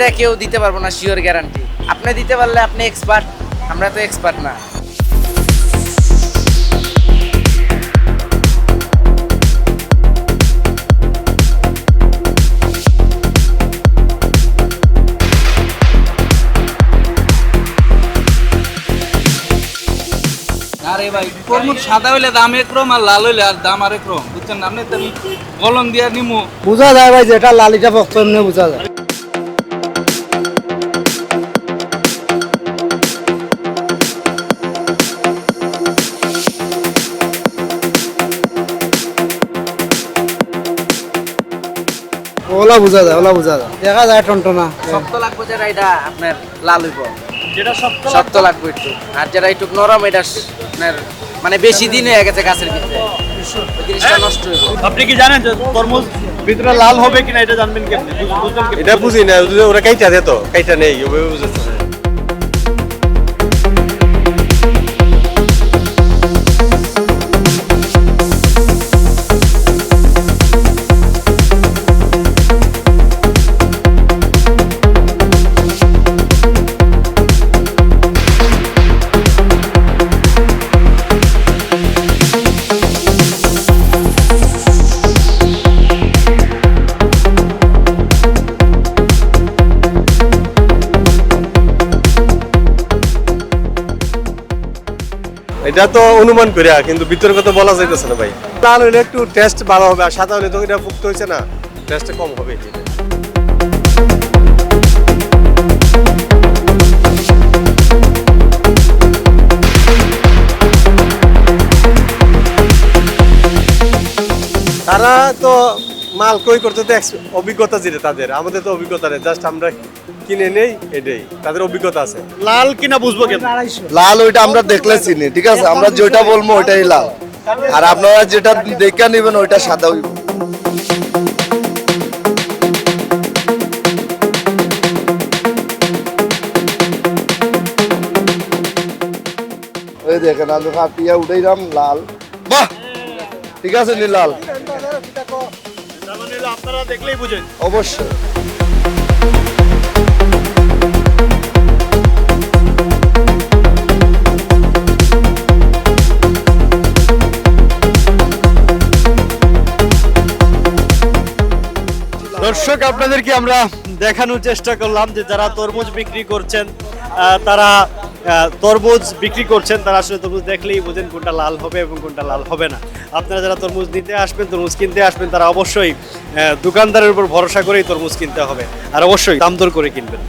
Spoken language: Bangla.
এটা কেউ দিতে পারবো না শিওর গ্যারান্টি। আপনি দিতে পারলে আপনি এক্সপার্ট, আমরা তো এক্সপার্ট না। আরে ভাই তরমুজ সাদা হইলে দাম একরকম আর লাল হইলে আর দাম আরেক রকম, বুঝছেন না? আপনি তো আমি কলম দিয়ে নিমু বোঝা যায় ভাই যেটা লালিটা পক্ষ এমনি বোঝা যায়। ওলা বোঝা যায়, ওলা বোঝা যায়, দেখা যায় টনটনা। শক্ত লাগবে যেটা এটা আপনার লাল হইব, যেটা শক্ত লাগবে একটু। আর যেটা একটু নরম এটা আপনার মানে বেশি দিন হয়ে গেছে গাছের ভিতরে, ওই জিনিসটা নষ্ট হইব। আপনি কি জানেন যে তরমুজ ভিতরে লাল হবে কিনা এটা জানবেন কেমনে? বুঝবেন কেমনে? এটা বুঝি না, ওরা কাইটা দে তো, কাইটা নেই ওভাবে বুঝেছে না। এটা তো অনুমান করে, কিন্তু ভিতরের কথা বলা যাইতেছে না ভাই। লাল হইলে একটু টেস্ট ভালো হবে, আর সাদা হইলে তো এটা ফুক্ত হয়েছে না, টেস্ট কম হবে। তারা তো মাল ক্রয় করতে তো অভিজ্ঞতা যেটা তাদের, আমাদের তো অভিজ্ঞতা নেই, জাস্ট আমরা কিনে নেই, এটাই তাদের অভিজ্ঞতা আছে। লাল কিনা বুঝবো কেমনে? লাল ওইটা আমরা দেখলে চিনি, ঠিক আছে? আমরা যেটা বলবো ওইটাই লাল, আর আপনারা যেটা দেখে নেবেন ওইটা সাদা হইব। ওই দেখেন আলু কাটিয়া উঠাইলাম লাল, বাহ ঠিক আছে নি লাল, আপনারা দেখলেই বুঝেন। অবশ্যই। দর্শক আপনাদেরকে আমরা দেখানোর চেষ্টা করলাম যে যারা তরমুজ বিক্রি করছেন তারা তরমুজ বিক্রি করছেন, তারা আসলে তরমুজ দেখলেই বোঝেন কোনটা লাল হবে এবং কোনটা লাল হবে না। আপনারা যারা তরমুজ নিতে আসবেন, তরমুজ কিনতে আসবেন, তারা অবশ্যই দোকানদারের উপর ভরসা করেই তরমুজ কিনতে হবে, আর অবশ্যই দাম দর করে কিনবেন।